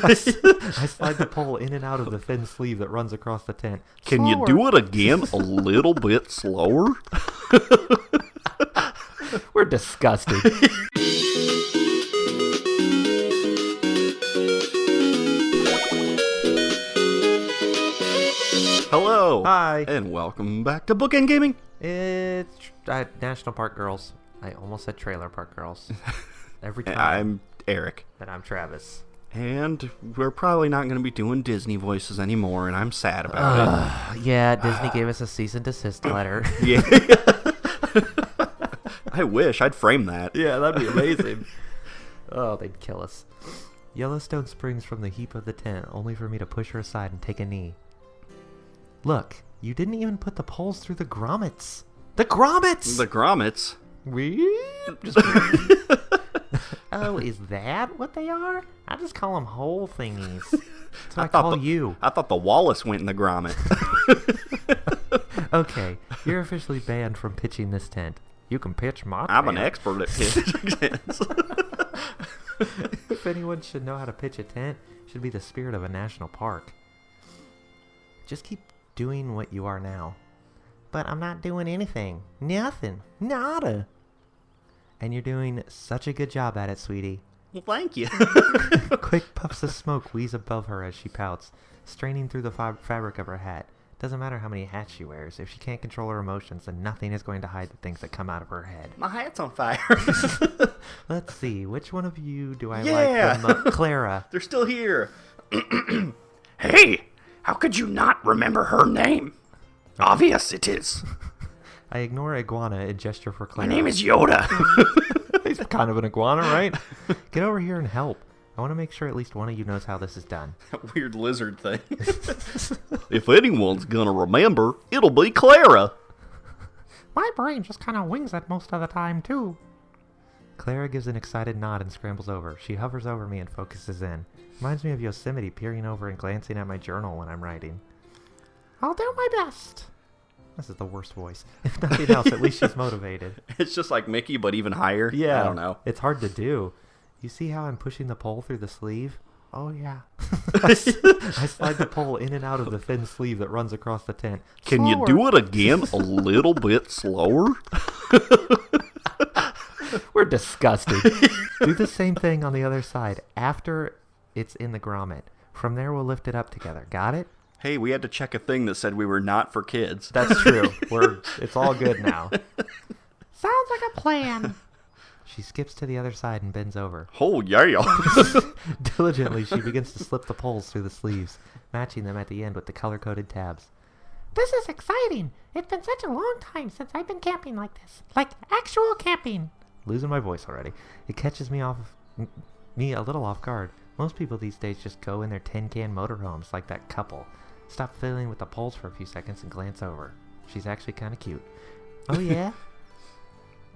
I slide the pole in and out of the thin sleeve that runs across the tent. Can you do it again a little bit slower? We're disgusted. Hello. Hi. And welcome back to Bookend Gaming. It's National Park Girls. I almost said Trailer Park Girls. Every time. I'm Eric. And I'm Travis. And we're probably not going to be doing Disney voices anymore, and I'm sad about it. Yeah, Disney gave us a cease and desist letter. Yeah. I wish. I'd frame that. Yeah, that'd be amazing. Oh, they'd kill us. Yellowstone springs from the heap of the tent, only for me to push her aside and take a knee. Look, you didn't even put the poles through the grommets. The grommets! The grommets? Oh, is that what they are? I just call them hole thingies. That's what I call you. I thought the Wallace went in the grommet. Okay, you're officially banned from pitching this tent. You can pitch my tent. I'm an expert at pitching tents. If anyone should know how to pitch a tent, it should be the spirit of a national park. Just keep doing what you are now. But I'm not doing anything. Nothing. Nada. And you're doing such a good job at it, sweetie. Well, thank you. Quick puffs of smoke wheeze above her as she pouts, straining through the fabric of her hat. Doesn't matter how many hats she wears. If she can't control her emotions, then nothing is going to hide the things that come out of her head. My hat's on fire. Let's see. Which one of you do I like the most? Clara. They're still here. Hey, how could you not remember her name? Obvious it is. I ignore iguana and gesture for Clara. My name is Yoda. He's kind of an iguana, right? Get over here and help. I want to make sure at least one of you knows how this is done. That weird lizard thing. If anyone's gonna remember, it'll be Clara. My brain just kind of wings it most of the time, too. Clara gives an excited nod and scrambles over. She hovers over me and focuses in. Reminds me of Yosemite peering over and glancing at my journal when I'm writing. I'll do my best. This is the worst voice. If nothing else, at least she's motivated. It's just like Mickey, but even higher. Yeah. I don't know. It's hard to do. You see how I'm pushing the pole through the sleeve? Oh, yeah. I slide the pole in and out of the thin sleeve that runs across the tent. Can you do it again a little bit slower? We're disgusted. Do the same thing on the other side after it's in the grommet. From there, we'll lift it up together. Got it? Hey, we had to check a thing that said we were not for kids. That's true. It's all good now. Sounds like a plan. She skips to the other side and bends over. Oh, yeah. Diligently, she begins to slip the poles through the sleeves, matching them at the end with the color-coded tabs. This is exciting. It's been such a long time since I've been camping like this. Like actual camping. Losing my voice already. It catches me a little off guard. Most people these days just go in their tin-can motorhomes like that couple. Stop fiddling with the poles for a few seconds and glance over. She's actually kind of cute. Oh, yeah?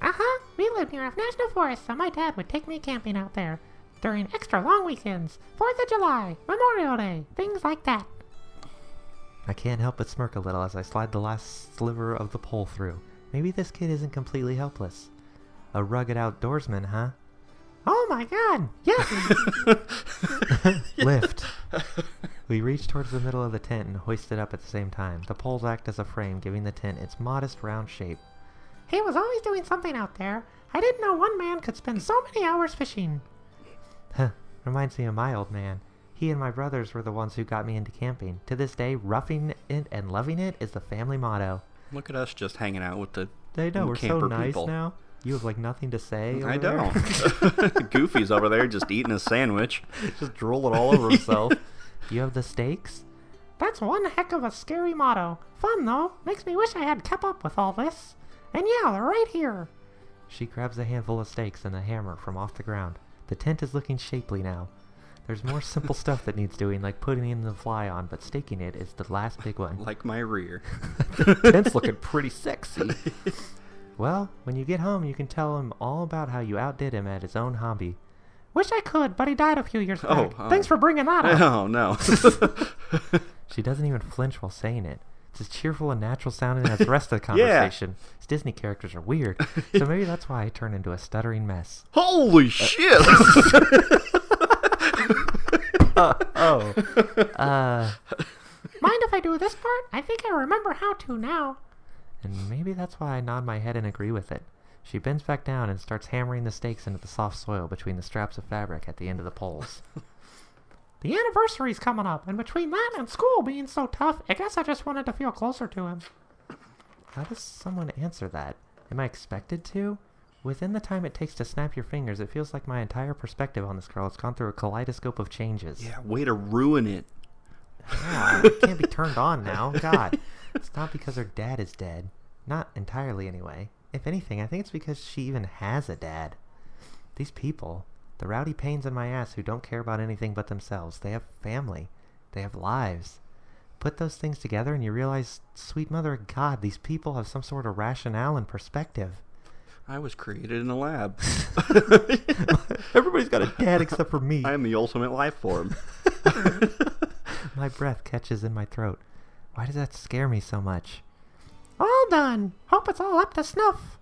Uh-huh. We live near a national forest, so my dad would take me camping out there during extra long weekends, 4th of July, Memorial Day, things like that. I can't help but smirk a little as I slide the last sliver of the pole through. Maybe this kid isn't completely helpless. A rugged outdoorsman, huh? Oh my god, yes! Lift. We reach towards the middle of the tent and hoist it up at the same time. The poles act as a frame, giving the tent its modest round shape. He was always doing something out there. I didn't know one man could spend so many hours fishing. Reminds me of my old man. He and my brothers were the ones who got me into camping. To this day, roughing it and loving it is the family motto. Look at us just hanging out with the They know we're so nice people. Now. You have nothing to say. I don't. Goofy's over there just eating his sandwich. Just drooling all over himself. You have the steaks? That's one heck of a scary motto. Fun, though. Makes me wish I had kept up with all this. And yeah, they're right here. She grabs a handful of steaks and a hammer from off the ground. The tent is looking shapely now. There's more simple stuff that needs doing, like putting in the fly on, but staking it is the last big one. Like my rear. The tent's looking pretty sexy. Well, when you get home, you can tell him all about how you outdid him at his own hobby. Wish I could, but he died a few years back. Thanks for bringing that up. Oh, no. She doesn't even flinch while saying it. It's as cheerful and natural sounding as the rest of the conversation. Yeah. These Disney characters are weird, so maybe that's why I turn into a stuttering mess. Holy shit! Oh. Mind if I do this part? I think I remember how to now. And maybe that's why I nod my head and agree with it. She bends back down and starts hammering the stakes into the soft soil between the straps of fabric at the end of the poles. The anniversary's coming up, and between that and school being so tough, I guess I just wanted to feel closer to him. How does someone answer that? Am I expected to? Within the time it takes to snap your fingers, it feels like my entire perspective on this girl has gone through a kaleidoscope of changes. Yeah, way to ruin it. Yeah, it can't be turned on now. God. It's not because her dad is dead. Not entirely, anyway. If anything, I think it's because she even has a dad. These people, the rowdy pains in my ass who don't care about anything but themselves, they have family. They have lives. Put those things together and you realize, sweet mother of God, these people have some sort of rationale and perspective. I was created in a lab. Everybody's got a dad except for me. I am the ultimate life form. My breath catches in my throat. Why does that scare me so much? All done. Hope it's all up to snuff.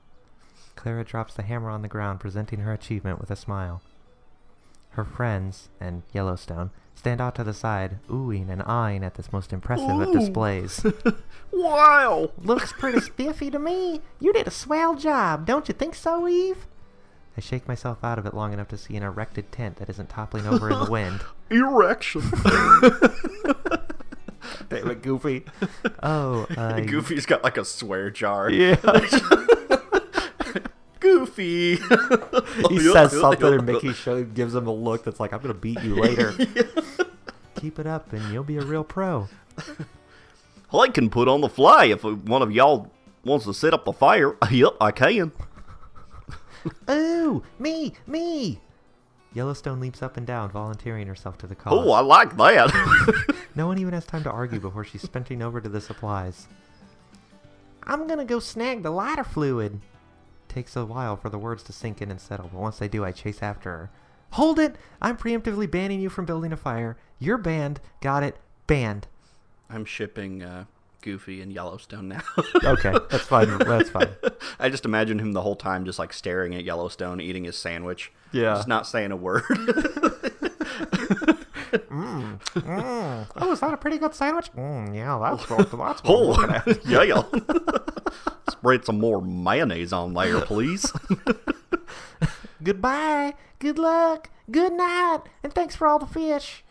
Clara drops the hammer on the ground, presenting her achievement with a smile. Her friends, and Yellowstone, stand out to the side, oohing and eyeing at this most impressive of displays. Wow! Looks pretty spiffy to me. You did a swell job, don't you think so, Eve? I shake myself out of it long enough to see an erected tent that isn't toppling over in the wind. Erection. Damn it, Goofy. Oh, Goofy's got like a swear jar. Yeah. Goofy. He says something and Mickey gives him a look that's like, I'm going to beat you later. Yeah. Keep it up and you'll be a real pro. I can put on the fly if one of y'all wants to set up the fire. Yep, I can. Ooh, me. Yellowstone leaps up and down, volunteering herself to the cause. Oh, I like that. No one even has time to argue before she's sprinting over to the supplies. I'm gonna go snag the lighter fluid. Takes a while for the words to sink in and settle, but once they do, I chase after her. Hold it! I'm preemptively banning you from building a fire. You're banned. Got it. Banned. I'm shipping Goofy and Yellowstone now. Okay, that's fine. That's fine. I just imagine him the whole time just like staring at Yellowstone, eating his sandwich. Yeah. Just not saying a word. Oh, is that a pretty good sandwich? Yeah, that's what I'm looking at. Oh, yeah. Spread some more mayonnaise on there, please. Goodbye, good luck, good night, and thanks for all the fish.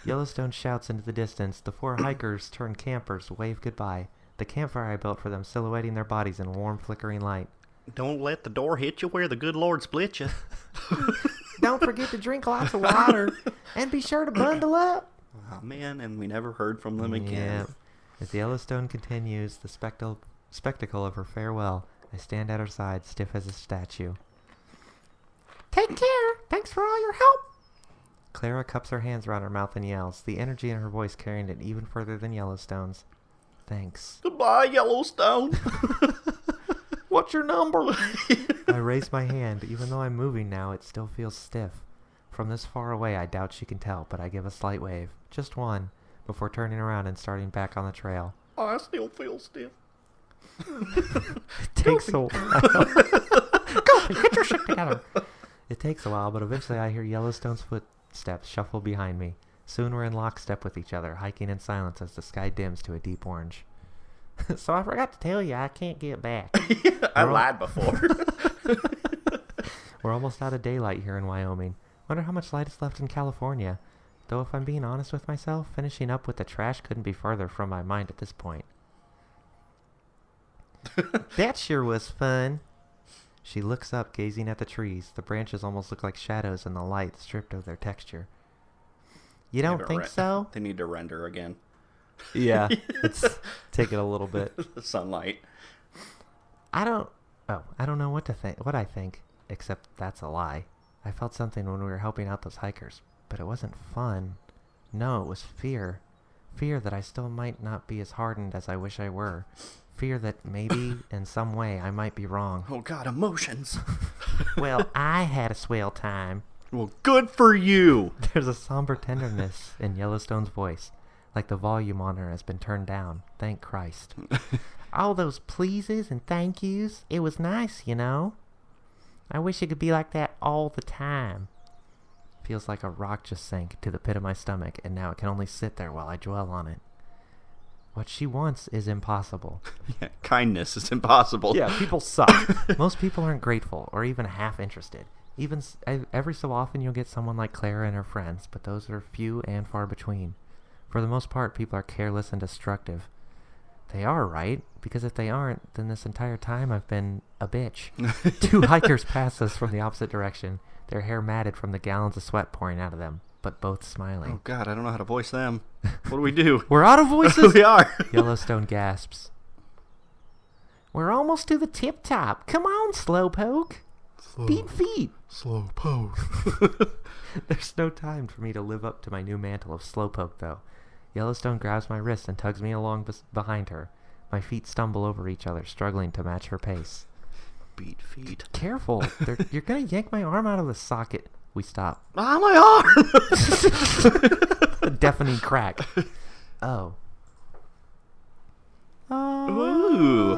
Yellowstone shouts into the distance. The four hikers turned campers wave goodbye. The campfire I built for them silhouetting their bodies in warm, flickering light. Don't let the door hit you where the good Lord split you. Don't forget to drink lots of water, and be sure to bundle up. Oh, man, and we never heard from them again. Yeah. As Yellowstone continues the spectacle of her farewell, I stand at her side, stiff as a statue. Take care. Thanks for all your help. Clara cups her hands around her mouth and yells, the energy in her voice carrying it even further than Yellowstone's. Thanks. Goodbye, Yellowstone. What's your number? I raise my hand. Even though I'm moving now, it still feels stiff. From this far away, I doubt she can tell, but I give a slight wave. Just one, before turning around and starting back on the trail. I still feel stiff. It takes a while. Go, get your shit together. It takes a while, but eventually I hear Yellowstone's footsteps shuffle behind me. Soon we're in lockstep with each other, hiking in silence as the sky dims to a deep orange. So I forgot to tell you, I can't get back. I lied before. We're almost out of daylight here in Wyoming. Wonder how much light is left in California. Though if I'm being honest with myself, finishing up with the trash couldn't be further from my mind at this point. That sure was fun. She looks up, gazing at the trees. The branches almost look like shadows in the light, stripped of their texture. You don't think so? They need to render again. Yeah, it's taking a little bit. The sunlight. I don't know what I think, except that's a lie. I felt something when we were helping out those hikers, but it wasn't fun. No, it was fear. Fear that I still might not be as hardened as I wish I were. Fear that maybe, in some way, I might be wrong. Oh God, emotions. Well, I had a swell time. Well, good for you. There's a somber tenderness in Yellowstone's voice, like the volume on her has been turned down. Thank Christ. All those pleases and thank yous. It was nice, you know. I wish it could be like that all the time. Feels like a rock just sank to the pit of my stomach, and now it can only sit there while I dwell on it. What she wants is impossible. Yeah, kindness is impossible. Yeah, people suck. Most people aren't grateful or even half interested. Every so often you'll get someone like Clara and her friends, but those are few and far between. For the most part, people are careless and destructive. They are, right? Because if they aren't, then this entire time I've been a bitch. 2 hikers pass us from the opposite direction, their hair matted from the gallons of sweat pouring out of them, but both smiling. Oh, God, I don't know how to voice them. What do we do? We're out of voices? We are. Yellowstone gasps. We're almost to the tip top. Come on, Slowpoke. Beat feet. Slowpoke. There's no time for me to live up to my new mantle of Slowpoke, though. Yellowstone grabs my wrist and tugs me along behind her. My feet stumble over each other, struggling to match her pace. Beat feet. Careful. You're going to yank my arm out of the socket. We stop. Ah, my arm! A deafening crack. Oh. Ooh.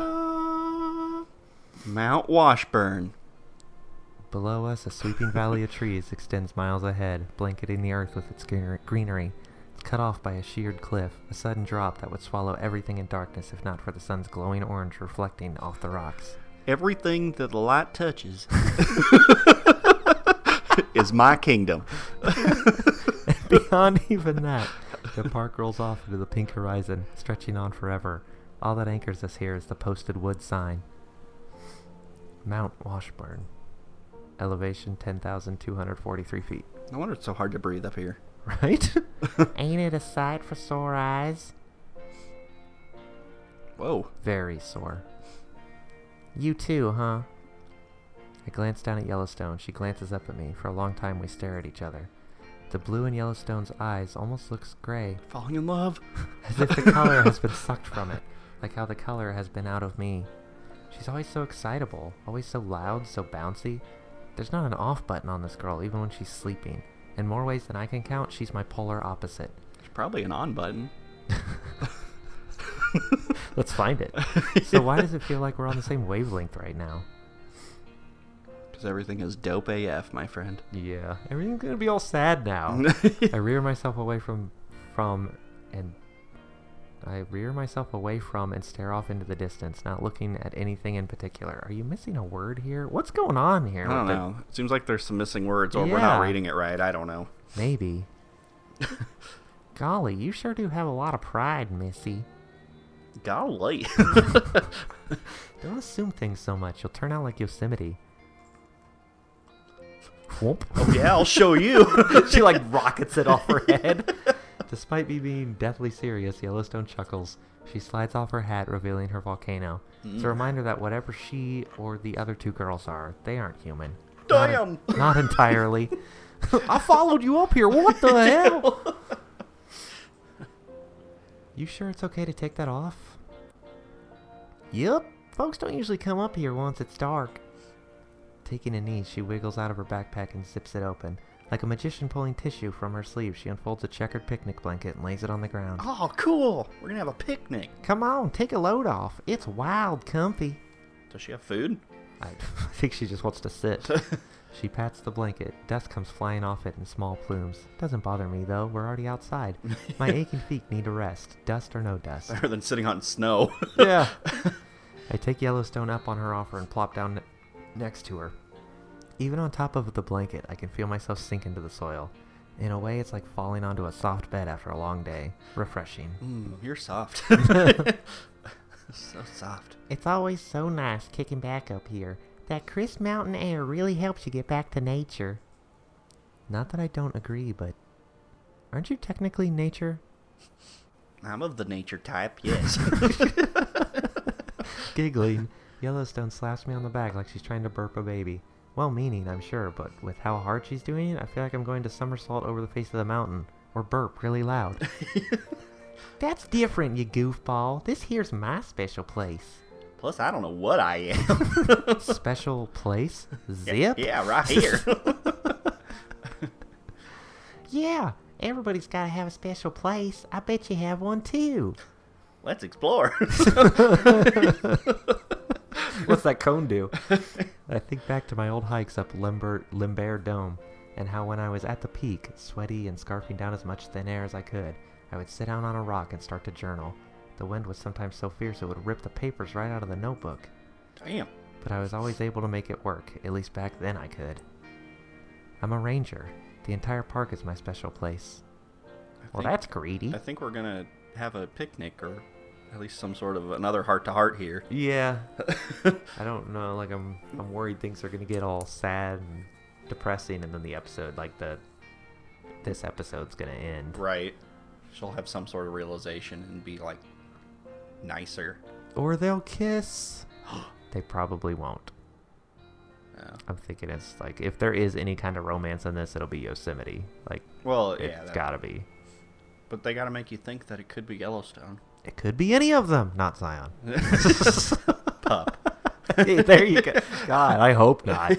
Mount Washburn. Below us, a sweeping valley of trees extends miles ahead, blanketing the earth with its greenery. It's cut off by a sheared cliff, a sudden drop that would swallow everything in darkness if not for the sun's glowing orange reflecting off the rocks. Everything that the light touches is my kingdom. Beyond even that, the park rolls off into the pink horizon, stretching on forever. All that anchors us here is the posted wood sign. Mount Washburn. Elevation 10,243 feet. No wonder it's so hard to breathe up here. Right? Ain't it a sight for sore eyes? Whoa. Very sore. You too, huh? I glance down at Yellowstone. She glances up at me. For a long time we stare at each other. The blue in Yellowstone's eyes almost looks gray, Falling in love. as if the color has been sucked from it, like how the color has been out of me. She's always so excitable, always so loud, so bouncy. There's not an off button on this girl, even when she's sleeping. In more ways than I can count, she's my polar opposite. There's probably an on button. Let's find it. So why does it feel like we're on the same wavelength right now? Because everything is dope AF, my friend. Yeah, everything's gonna be all sad now. I rear myself away from and stare off into the distance, not looking at anything in particular. Are you missing a word here? What's going on here? I don't know. It seems like there's some missing words, or we're not reading it right. I don't know. Maybe. Golly, you sure do have a lot of pride, Missy. Golly. Don't assume things so much. You'll turn out like Yosemite. Whoop. Oh, yeah, I'll show you. She like rockets it off her head. Despite me being deathly serious, Yellowstone chuckles. She slides off her hat, revealing her volcano. It's a reminder that whatever she or the other 2 girls are, they aren't human. Damn. Not entirely. I followed you up here. What the hell? You sure it's okay to take that off? Yep. Folks don't usually come up here once it's dark. Taking a knee, she wiggles out of her backpack and zips it open. Like a magician pulling tissue from her sleeve, she unfolds a checkered picnic blanket and lays it on the ground. Oh, cool. We're going to have a picnic. Come on, take a load off. It's wild comfy. Does she have food? I think she just wants to sit. She pats the blanket. Dust comes flying off it in small plumes. Doesn't bother me, though. We're already outside. My aching feet need a rest, dust or no dust. Better than sitting on snow. Yeah. I take Yellowstone up on her offer and plop down next to her. Even on top of the blanket, I can feel myself sink into the soil. In a way, it's like falling onto a soft bed after a long day. Refreshing. You're soft. So soft. It's always so nice kicking back up here. That crisp mountain air really helps you get back to nature. Not that I don't agree, but aren't you technically nature? I'm of the nature type, yes. Giggling, Yellowstone slaps me on the back like she's trying to burp a baby. Well-meaning, I'm sure, but with how hard she's doing it, I feel like I'm going to somersault over the face of the mountain. Or burp really loud. That's different, you goofball. This here's my special place. Plus, I don't know what I am. Special place? Zip? Yeah, right here. Yeah, everybody's gotta have a special place. I bet you have one too. Let's explore. What's that cone do? I think back to my old hikes up Limbert Dome, and how when I was at the peak, sweaty and scarfing down as much thin air as I could, I would sit down on a rock and start to journal. The wind was sometimes so fierce it would rip the papers right out of the notebook. Damn. But I was always able to make it work, at least back then I could. I'm a ranger. The entire park is my special place. Well, that's greedy. I think we're gonna have a picnic or at least some sort of another heart-to-heart here. Yeah. I don't know, like I'm worried things are gonna get all sad and depressing, and then the episode, like this episode's gonna end. Right. She'll have some sort of realization and be like nicer. Or they'll kiss. They probably won't. Yeah. I'm thinking it's like, if there is any kind of romance in this, it'll be Yosemite. Like, Well, it's gotta be. But they gotta make you think that it could be Yellowstone. It could be any of them, not Zion. Pup. Hey, there you go. God, I hope not.